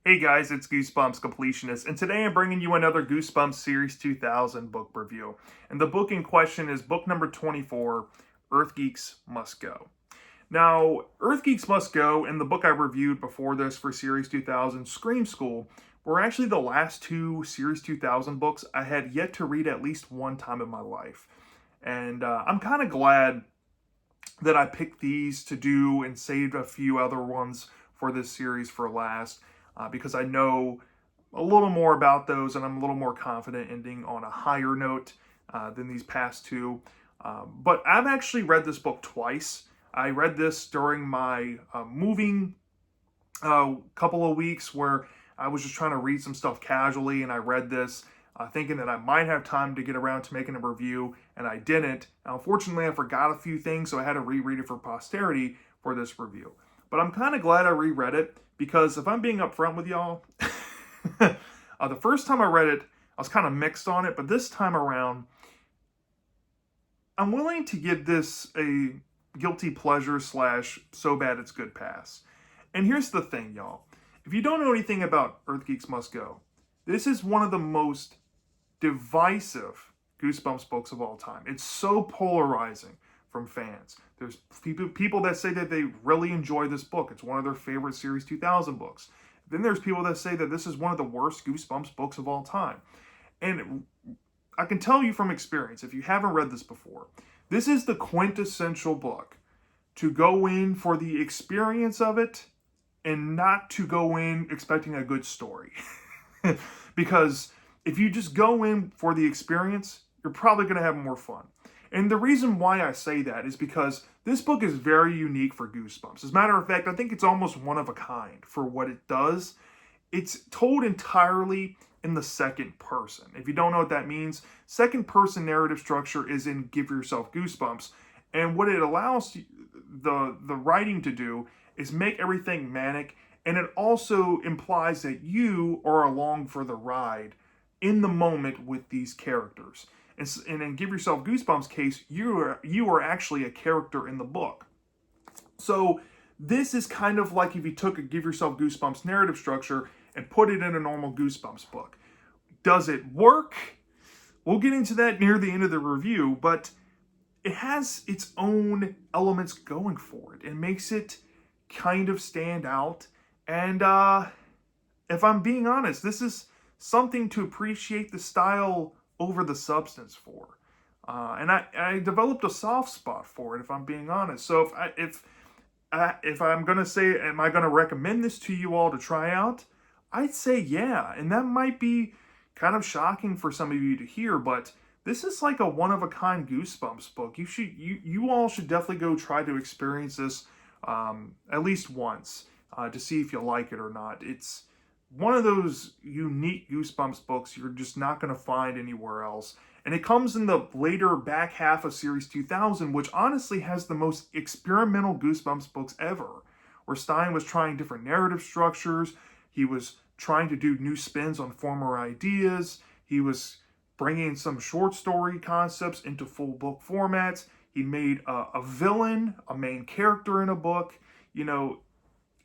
Hey guys, it's Goosebumps Completionist, and today I'm bringing you another Goosebumps Series 2000 book review. And the book in question is book number 24, Earth Geeks Must Go. Now, Earth Geeks Must Go and the book I reviewed before this for Series 2000, Scream School, were actually the last two Series 2000 books I had yet to read at least one time in my life. And I'm kind of glad that I picked these to do and saved a few other ones for this series for last because I know a little more about those and I'm a little more confident ending on a higher note than these past two. But I've actually read this book twice. I read this during my moving couple of weeks where I was just trying to read some stuff casually, and I read this thinking that I might have time to get around to making a review, and I didn't. Now, unfortunately, I forgot a few things, so I had to reread it for posterity for this review. But I'm kind of glad I reread it because if I'm being upfront with y'all, the first time I read it, I was kind of mixed on it, but this time around, I'm willing to give this a guilty pleasure slash so bad it's good pass. And here's the thing, y'all. If you don't know anything about Earth Geeks Must Go, this is one of the most divisive Goosebumps books of all time. It's so polarizing from fans. There's people that say that they really enjoy this book. It's one of their favorite Series 2000 books. Then there's people that say that this is one of the worst Goosebumps books of all time. And I can tell you from experience, if you haven't read this before, this is the quintessential book to go in for the experience of it and not to go in expecting a good story. Because if you just go in for the experience, you're probably going to have more fun. And the reason why I say that is because this book is very unique for Goosebumps. As a matter of fact, I think it's almost one of a kind for what it does. It's told entirely in the second person. If you don't know what that means, second person narrative structure is in Give Yourself Goosebumps. And what it allows the writing to do is make everything manic, and it also implies that you are along for the ride in the moment with these characters. And in Give Yourself Goosebumps case, you are actually a character in the book. So this is kind of like if you took a Give Yourself Goosebumps narrative structure and put it in a normal Goosebumps book. Does it work? We'll get into that near the end of the review, but it has its own elements going for it. It makes it kind of stand out. And if I'm being honest, this is something to appreciate the style over the substance for. And I developed a soft spot for it, if I'm being honest. So if I'm gonna say, am I gonna recommend this to you all to try out? I'd say yeah, and that might be kind of shocking for some of you to hear, but this is like a one of a kind Goosebumps book. You all should definitely go try to experience this at least once to see if you like it or not. It's one of those unique Goosebumps books you're just not going to find anywhere else. And it comes in the later back half of Series 2000, which honestly has the most experimental Goosebumps books ever, where Stein was trying different narrative structures. He was trying to do new spins on former ideas. He was bringing some short story concepts into full book formats. He made a villain, a main character in a book. You know,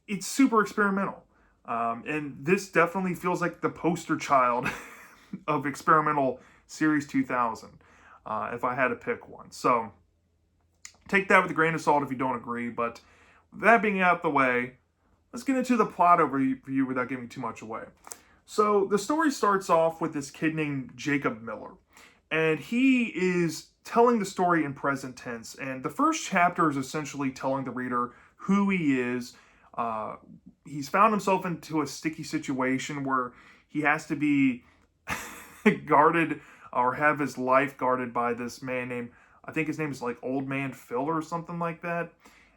it's super experimental. And this definitely feels like the poster child of experimental Series 2000, if I had to pick one. So take that with a grain of salt if you don't agree. But that being out the way, let's get into the plot overview without giving too much away. So the story starts off with this kid named Jacob Miller, and he is telling the story in present tense. And the first chapter is essentially telling the reader who he is. He's found himself into a sticky situation where he has to be guarded or have his life guarded by this man named, I think his name is like Old Man Phil or something like that.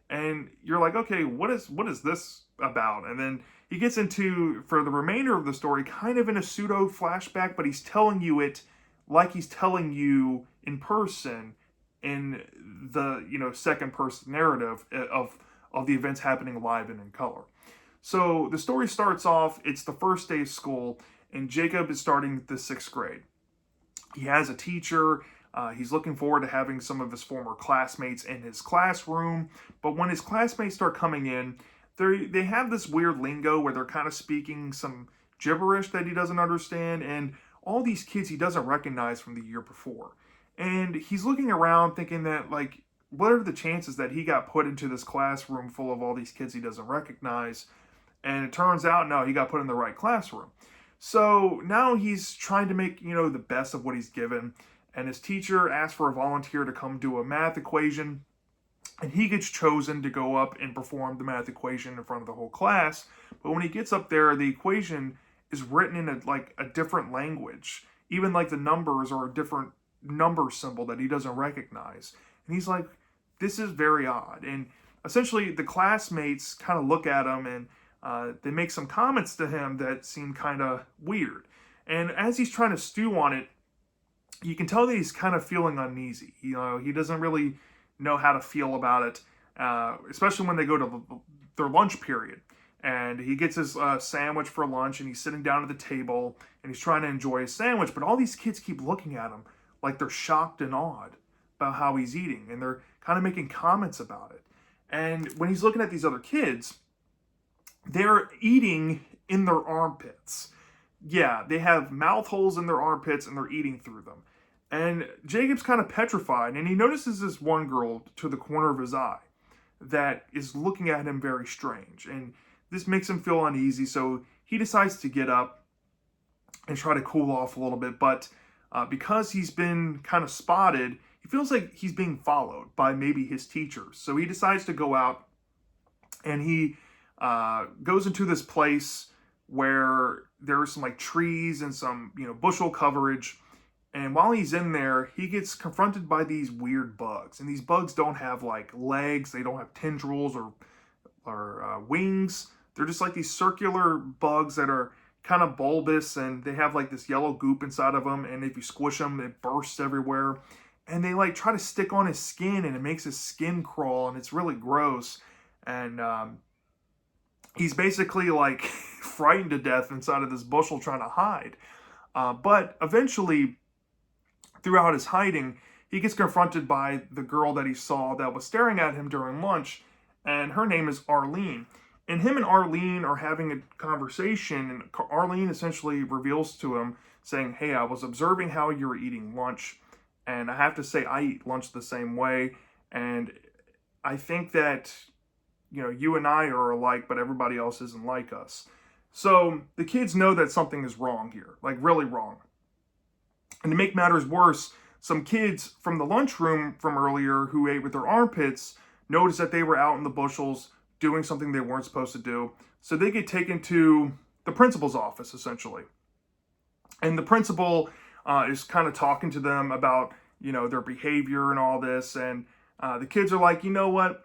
And you're like, okay, what is this about? And then he gets into, for the remainder of the story, kind of in a pseudo flashback, but he's telling you it like he's telling you in person in the, second person narrative of the events happening live and in color. So the story starts off, it's the first day of school, and Jacob is starting the 6th grade. He has a teacher. He's looking forward to having some of his former classmates in his classroom. But when his classmates start coming in, they have this weird lingo where they're kind of speaking some gibberish that he doesn't understand, and all these kids he doesn't recognize from the year before. And he's looking around thinking that, like, what are the chances that he got put into this classroom full of all these kids he doesn't recognize? And it turns out, no, he got put in the right classroom. So now he's trying to make, the best of what he's given. And his teacher asks for a volunteer to come do a math equation. And he gets chosen to go up and perform the math equation in front of the whole class. But when he gets up there, the equation is written in a different language. Even like the numbers are a different number symbol that he doesn't recognize. And he's like, this is very odd. And essentially the classmates kind of look at him and they make some comments to him that seem kind of weird. And as he's trying to stew on it, you can tell that he's kind of feeling uneasy. He doesn't really know how to feel about it, especially when they go to their lunch period. And he gets his sandwich for lunch, and he's sitting down at the table, and he's trying to enjoy his sandwich. But all these kids keep looking at him like they're shocked and awed about how he's eating, and they're kind of making comments about it. And when he's looking at these other kids, they're eating in their armpits. Yeah, they have mouth holes in their armpits, and they're eating through them. And Jacob's kind of petrified, and he notices this one girl to the corner of his eye that is looking at him very strange. And this makes him feel uneasy, so he decides to get up and try to cool off a little bit. But because he's been kind of spotted, he feels like he's being followed by maybe his teachers. So he decides to go out, and he goes into this place where there's some like trees and some bushel coverage. And while he's in there, he gets confronted by these weird bugs. And these bugs don't have like legs, they don't have tendrils or wings. They're just like these circular bugs that are kind of bulbous, and they have like this yellow goop inside of them. And if you squish them, it bursts everywhere. And they like try to stick on his skin, and it makes his skin crawl, and it's really gross. And he's basically like frightened to death inside of this bushel trying to hide. But eventually, throughout his hiding, he gets confronted by the girl that he saw that was staring at him during lunch, and her name is Arlene. And him and Arlene are having a conversation, and Arlene essentially reveals to him, saying, hey, I was observing how you were eating lunch, and I have to say I eat lunch the same way, and I think that, you and I are alike, but everybody else isn't like us. So the kids know that something is wrong here, like really wrong. And to make matters worse, some kids from the lunchroom from earlier who ate with their armpits noticed that they were out in the bushels doing something they weren't supposed to do. So they get taken to the principal's office, essentially. And the principal is kind of talking to them about, their behavior and all this. And the kids are like, you know what?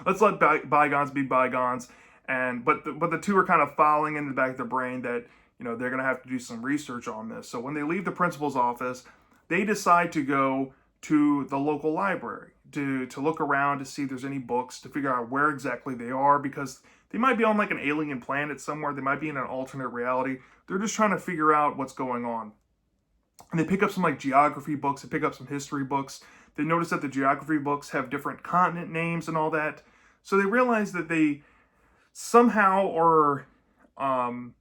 Let's let bygones be bygones. But the two are kind of filing in the back of their brain that they're going to have to do some research on this. So when they leave the principal's office, they decide to go to the local library to look around to see if there's any books, to figure out where exactly they are, because they might be on like an alien planet somewhere. They might be in an alternate reality. They're just trying to figure out what's going on. And they pick up some like geography books. They pick up some history books. They notice that the geography books have different continent names and all that. So they realize that they somehow are on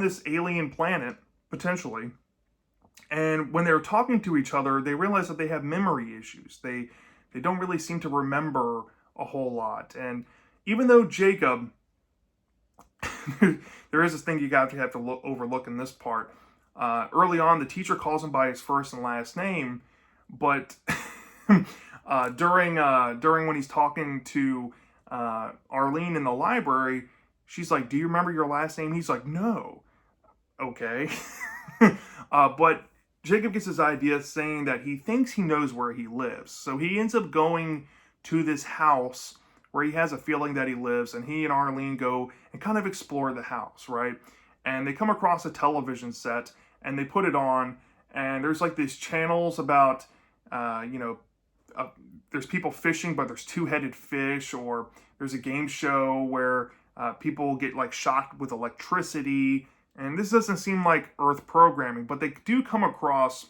this alien planet, potentially. And when they're talking to each other, they realize that they have memory issues. They don't really seem to remember a whole lot. And even though Jacob, there is this thing you have to overlook in this part. Early on, the teacher calls him by his first and last name, but during when he's talking to Arlene in the library, she's like, do you remember your last name? He's like, no. Okay. But Jacob gets his idea saying that he thinks he knows where he lives. So he ends up going to this house where he has a feeling that he lives, and he and Arlene go and kind of explore the house, right? And they come across a television set, and they put it on, and there's like these channels about, there's people fishing, but there's two-headed fish, or there's a game show where people get like shocked with electricity. And this doesn't seem like Earth programming, but they do come across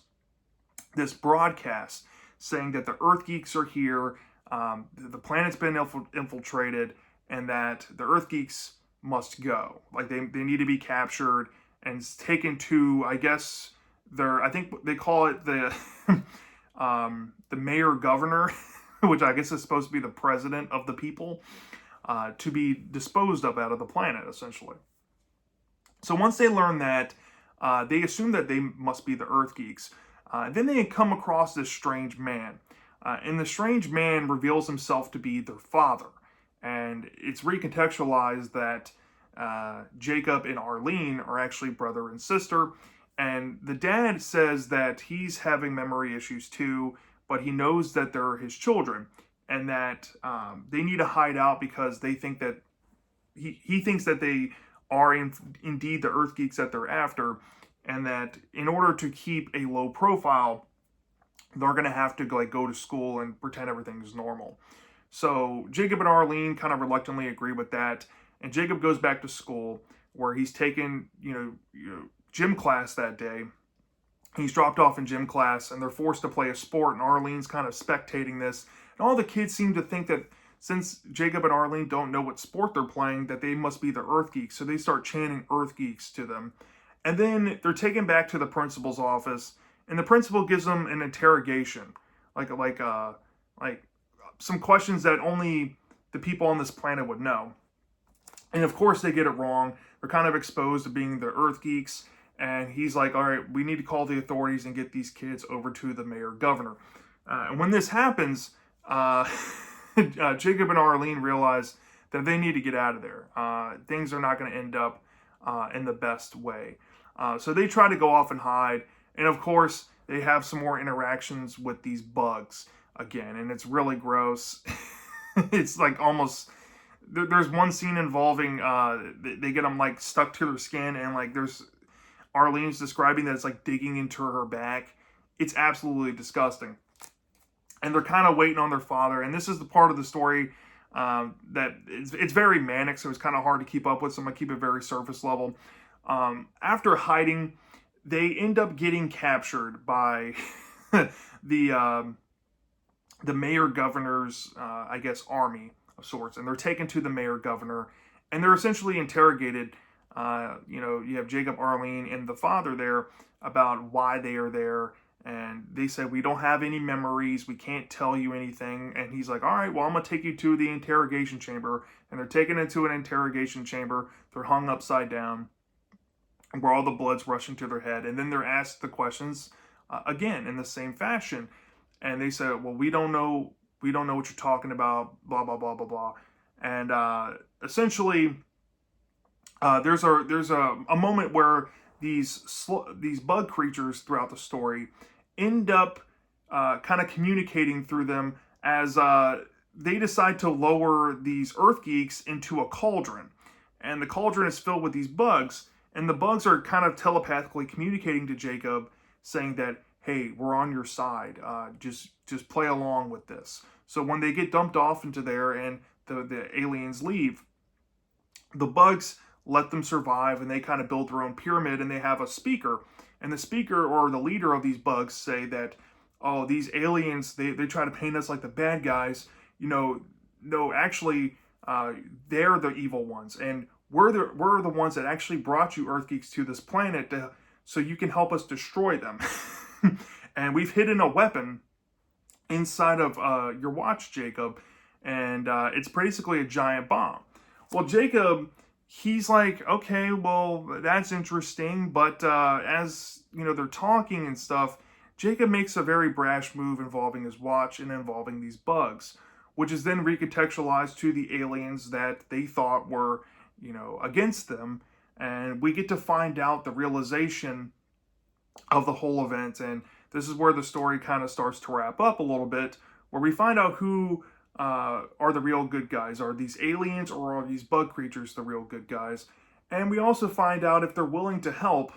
this broadcast saying that the Earth Geeks are here. the planet's been infiltrated, and that the Earth Geeks must go. Like they need to be captured and taken to, I guess, I think they call it the mayor governor, which I guess is supposed to be the president of the people, to be disposed of out of the planet, essentially. So once they learn that, they assume that they must be the Earth Geeks. Then they come across this strange man. And the strange man reveals himself to be their father. And it's recontextualized that Jacob and Arlene are actually brother and sister. And the dad says that he's having memory issues too, but he knows that they're his children, and that they need to hide out because they think that he thinks that they are indeed the Earth Geeks that they're after, and that in order to keep a low profile, they're going to have to go to school and pretend everything is normal. So Jacob and Arlene kind of reluctantly agree with that, and Jacob goes back to school where he's taken gym class that day. He's dropped off in gym class, and they're forced to play a sport, and Arlene's kind of spectating this. And all the kids seem to think that since Jacob and Arlene don't know what sport they're playing, that they must be the Earth Geeks. So they start chanting Earth Geeks to them. And then they're taken back to the principal's office, and the principal gives them an interrogation, like some questions that only the people on this planet would know. And of course they get it wrong. They're kind of exposed to being the Earth Geeks. And he's like, all right, we need to call the authorities and get these kids over to the mayor governor. And when this happens, Jacob and Arlene realize that they need to get out of there. Things are not going to end up in the best way. So they try to go off and hide. And of course, they have some more interactions with these bugs again. And it's really gross. It's like almost... There's one scene involving... they get them like stuck to their skin, and like there's... Arlene's describing that it's like digging into her back. It's absolutely disgusting. And they're kind of waiting on their father. And this is the part of the story that it's very manic, so it's kind of hard to keep up with. So I'm going to keep it very surface level. After hiding, they end up getting captured by the mayor governor's, I guess, army of sorts. And they're taken to the mayor governor. And they're essentially interrogated. You have Jacob, Arlene, and the father there about why they are there. And they said, we don't have any memories. We can't tell you anything. And he's like, all right, well, I'm going to take you to the interrogation chamber. And they're taken into an interrogation chamber. They're hung upside down, where all the blood's rushing to their head. And then they're asked the questions again in the same fashion. And they said, well, we don't know what you're talking about, blah, blah, blah, blah, blah. And essentially... there's a moment where these bug creatures throughout the story end up kind of communicating through them as they decide to lower these Earth Geeks into a cauldron. And the cauldron is filled with these bugs, and the bugs are kind of telepathically communicating to Jacob, saying that, hey, we're on your side. Just play along with this. So when they get dumped off into there and the aliens leave, the bugs let them survive, and they kind of build their own pyramid, and they have a speaker. And the speaker, or the leader of these bugs, say that, oh, these aliens, they try to paint us like the bad guys. No, actually, they're the evil ones. And we're the ones that actually brought you Earth Geeks to this planet so you can help us destroy them. And we've hidden a weapon inside of your watch, Jacob. And it's basically a giant bomb. Well, Jacob... he's like, okay, well, that's interesting. But as, they're talking and stuff, Jacob makes a very brash move involving his watch and involving these bugs, which is then recontextualized to the aliens that they thought were, against them. And we get to find out the realization of the whole event. And this is where the story kind of starts to wrap up a little bit, where we find out who... are the real good guys. Are these aliens or are these bug creatures the real good guys? And we also find out if they're willing to help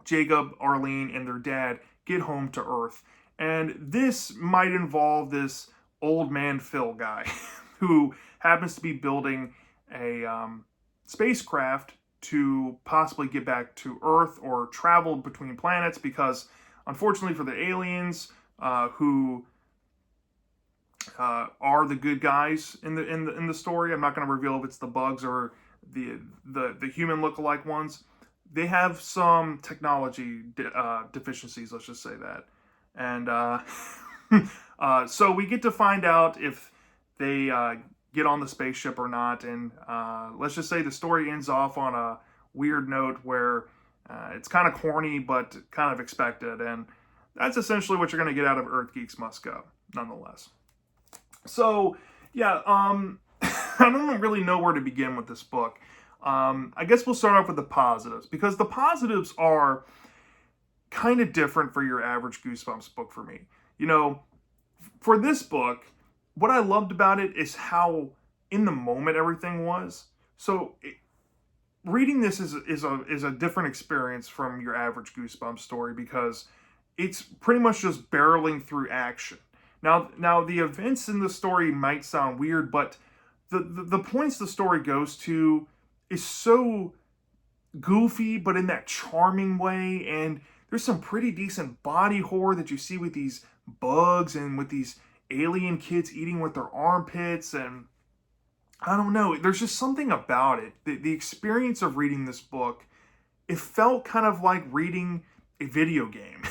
Jacob, Arlene, and their dad get home to Earth. And this might involve this old man Phil guy who happens to be building a spacecraft to possibly get back to Earth or travel between planets, because unfortunately for the aliens, who are the good guys in the story. I'm not going to reveal if it's the bugs or the human lookalike ones. They have some technology deficiencies. Let's just say that, and so we get to find out if they get on the spaceship or not. And let's just say the story ends off on a weird note where it's kind of corny but kind of expected, and that's essentially what you're going to get out of Earth Geeks Must Go, nonetheless. So, yeah, I don't really know where to begin with this book. I guess we'll start off with the positives, because the positives are kind of different for your average Goosebumps book for me. You know, for this book, what I loved about it is how in the moment everything was. So, reading this is a different experience from your average Goosebumps story, because it's pretty much just barreling through action. Now the events in the story might sound weird, but the points the story goes to is so goofy, but in that charming way. And there's some pretty decent body horror that you see with these bugs and with these alien kids eating with their armpits. And I don't know, there's just something about it. The experience of reading this book, it felt kind of like reading a video game.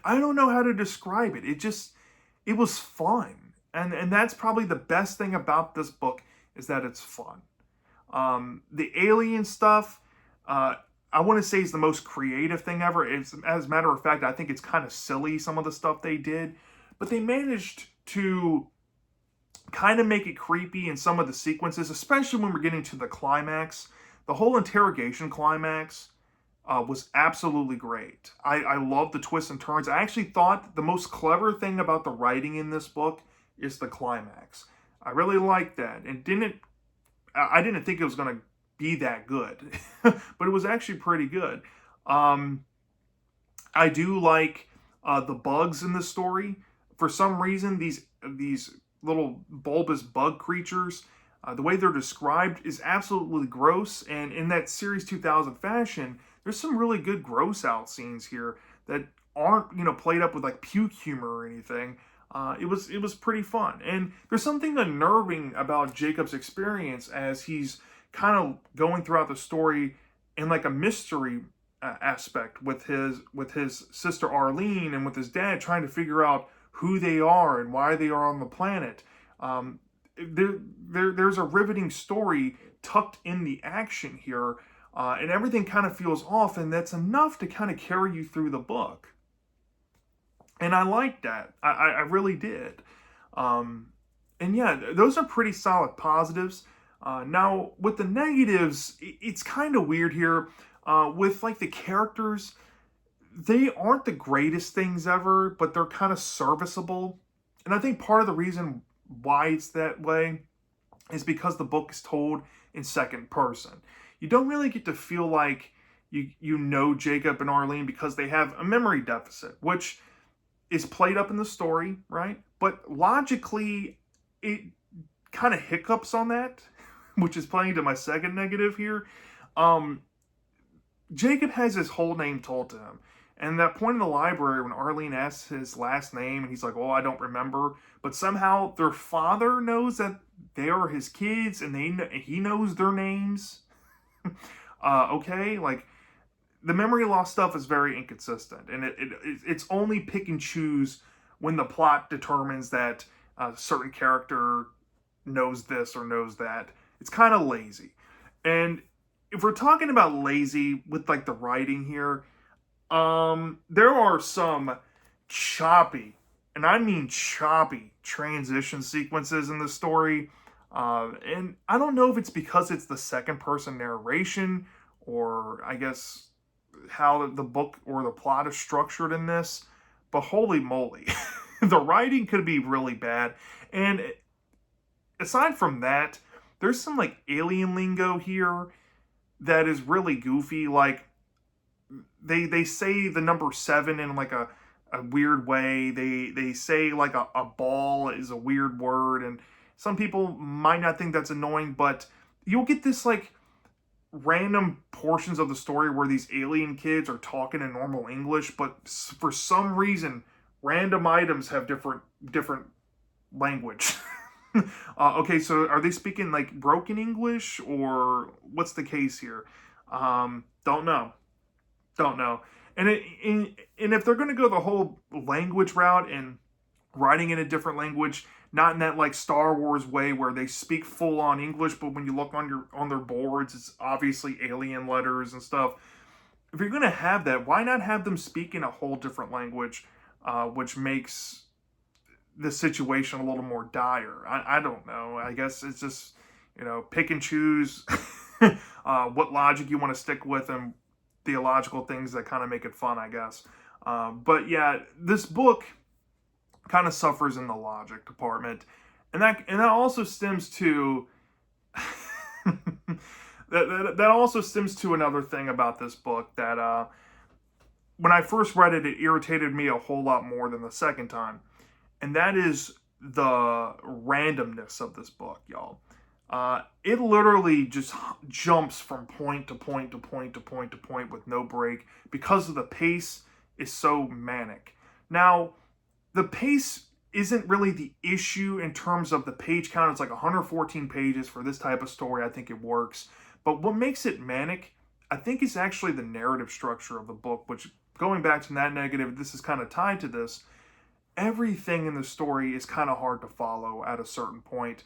I don't know how to describe it. It was fun. And that's probably the best thing about this book, is that it's fun. The alien stuff, I want to say is the most creative thing ever. As a matter of fact, I think it's kind of silly, some of the stuff they did. But they managed to kind of make it creepy in some of the sequences, especially when we're getting to the climax. The whole interrogation climax was absolutely great. I love the twists and turns. I actually thought the most clever thing about the writing in this book is the climax. I really liked that, and I didn't think it was going to be that good, but it was actually pretty good. I do like the bugs in the story. For some reason, these little bulbous bug creatures, the way they're described is absolutely gross. And in that Series 2000 fashion, there's some really good gross out scenes here that aren't, played up with like puke humor or anything. It was pretty fun. And there's something unnerving about Jacob's experience as he's kind of going throughout the story in like a mystery aspect with his sister Arlene and with his dad, trying to figure out who they are and why they are on the planet. There's a riveting story tucked in the action here, and everything kind of feels off, and that's enough to kind of carry you through the book. And I like that. I really did. And yeah, those are pretty solid positives. Now, with the negatives, it's kind of weird here. With like the characters, they aren't the greatest things ever, but they're kind of serviceable. And I think part of the reason why it's that way is because the book is told in second person. You don't really get to feel like you know Jacob and Arlene, because they have a memory deficit, which is played up in the story, right? But logically, it kind of hiccups on that, which is playing to my second negative here. Jacob has his whole name told to him. And that point in the library when Arlene asks his last name, and he's like, "Oh, I don't remember." But somehow their father knows that they are his kids, and he knows their names. Okay, like the memory loss stuff is very inconsistent, and it's only pick and choose when the plot determines that a certain character knows this or knows that. It's kind of lazy. And if we're talking about lazy with like the writing here, there are some choppy, and I mean choppy, transition sequences in the story. And I don't know if it's because it's the second person narration, or I guess how the book or the plot is structured in this, but holy moly, the writing could be really bad. And aside from that, there's some like alien lingo here that is really goofy. Like they say the number 7 in like a weird way. They say like a ball is a weird word, and some people might not think that's annoying, but you'll get this like random portions of the story where these alien kids are talking in normal English, but for some reason random items have different language. Okay, so are they speaking like broken English, or what's the case here? Don't know. Don't know. And if they're going to go the whole language route and writing in a different language, not in that like Star Wars way where they speak full on English, but when you look on their boards, it's obviously alien letters and stuff. If you're going to have that, why not have them speak in a whole different language, which makes the situation a little more dire? I don't know. I guess it's just, pick and choose what logic you want to stick with and theological things that kind of make it fun, I guess. But yeah, this book kind of suffers in the logic department, and that also stems to that also stems to another thing about this book that when I first read it, it irritated me a whole lot more than the second time, and that is the randomness of this book, y'all. It literally just jumps from point to point to point to point to point with no break because of the pace is so manic. Now, the pace isn't really the issue in terms of the page count. It's like 114 pages for this type of story. I think it works. But what makes it manic, I think, is actually the narrative structure of the book, which, going back to that negative, this is kind of tied to this. Everything in the story is kind of hard to follow at a certain point.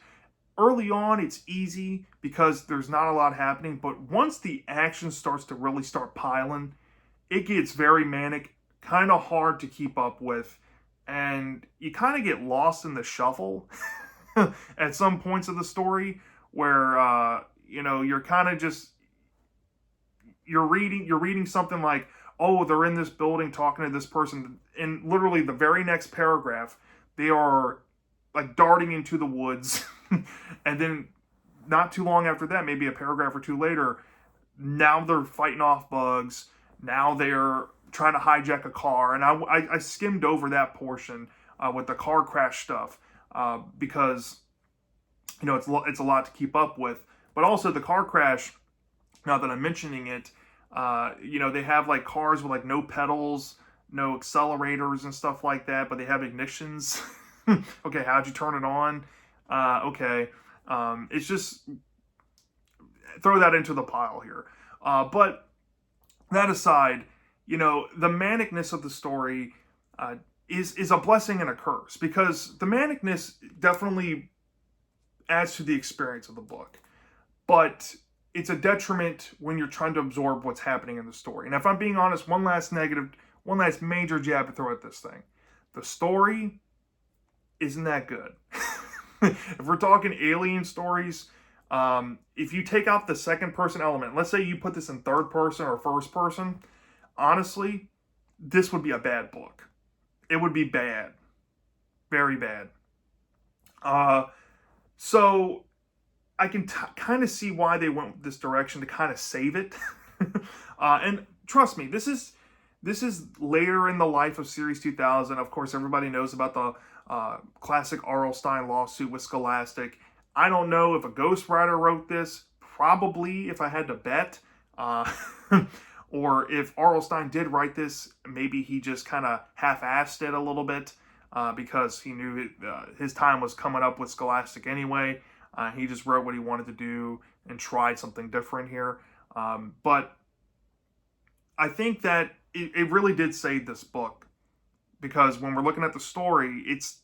Early on, it's easy because there's not a lot happening, but once the action starts to really start piling, it gets very manic, kind of hard to keep up with, and you kind of get lost in the shuffle at some points of the story where you're kind of just you're reading something like, oh, they're in this building talking to this person, and literally the very next paragraph they are like darting into the woods. And then not too long after that, maybe a paragraph or two later, now they're fighting off bugs. Now they're trying to hijack a car. And I skimmed over that portion with the car crash stuff because, it's a lot to keep up with. But also the car crash, now that I'm mentioning it, they have like cars with like no pedals, no accelerators and stuff like that, but they have ignitions. Okay, how'd you turn it on? Okay. It's just throw that into the pile here. But that aside, the manicness of the story is a blessing and a curse, because the manicness definitely adds to the experience of the book, but it's a detriment when you're trying to absorb what's happening in the story. And if I'm being honest, one last major jab to throw at this thing: the story isn't that good. If we're talking alien stories, if you take out the second person element, let's say you put this in third person or first person, honestly, this would be a bad book. It would be bad. Very bad. So I can kind of see why they went this direction to kind of save it. And trust me, this is later in the life of Series 2000. Of course, everybody knows about the classic R.L. Stine lawsuit with Scholastic. I don't know if a ghostwriter wrote this. Probably, if I had to bet. Or if R.L. Stine did write this, maybe he just kind of half-assed it a little bit because he knew his time was coming up with Scholastic anyway. He just wrote what he wanted to do and tried something different here. But I think that it really did save this book, because when we're looking at the story, it's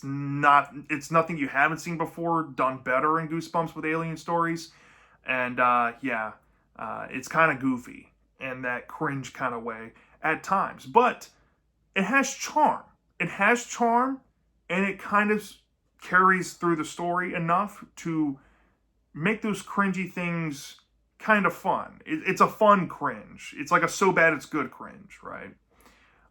nothing you haven't seen before, done better in Goosebumps with alien stories. And it's kind of goofy in that cringe kind of way at times, but it has charm. It has charm, and it kind of carries through the story enough to make those cringy things kind of fun. It's a fun cringe. It's like a so bad it's good cringe, right?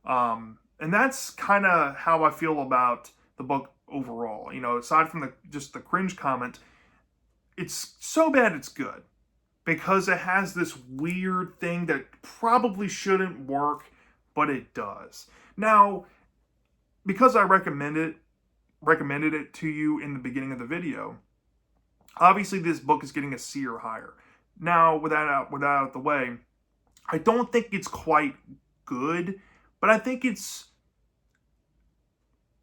And that's kind of how I feel about the book overall. Aside from just the cringe comment, it's so bad it's good, because it has this weird thing that probably shouldn't work, but it does. Now, because I recommended it to you in the beginning of the video, obviously this book is getting a C or higher. Now, with that out of the way, I don't think it's quite good, but I think it's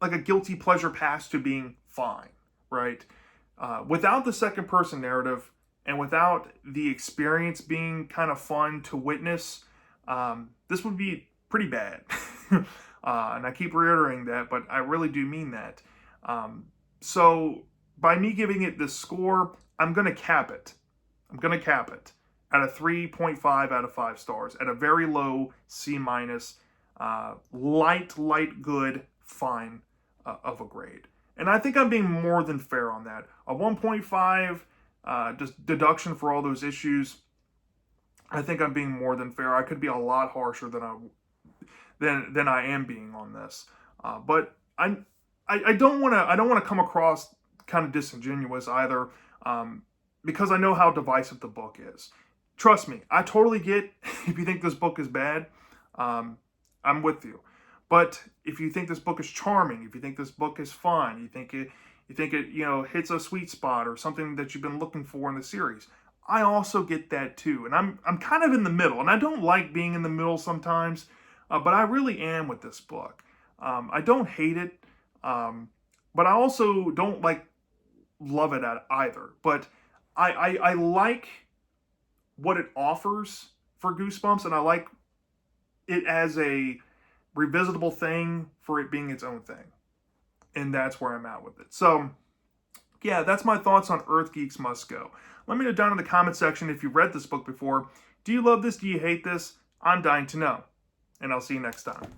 like a guilty pleasure pass to being fine, right? Without the second person narrative and without the experience being kind of fun to witness, this would be pretty bad. And I keep reiterating that, but I really do mean that. So by me giving it this score, I'm going to cap it. I'm going to cap it at a 3.5 out of 5 stars, at a very low C minus, light good, fine of a grade. And I think I'm being more than fair on that. A 1.5, just deduction for all those issues. I think I'm being more than fair. I could be a lot harsher than I am being on this. But I don't want to come across kind of disingenuous either, because I know how divisive the book is. Trust me, I totally get if you think this book is bad, I'm with you. But if you think this book is charming, if you think this book is fun, you think it hits a sweet spot or something that you've been looking for in the series, I also get that too. And I'm kind of in the middle, and I don't like being in the middle sometimes, but I really am with this book. I don't hate it, but I also don't love it either. But I like what it offers for Goosebumps, and I like it as a revisitable thing for it being its own thing. And that's where I'm at with it. So, yeah, that's my thoughts on Earth Geeks Must Go. Let me know down in the comment section if you've read this book before. Do you love this? Do you hate this? I'm dying to know. And I'll see you next time.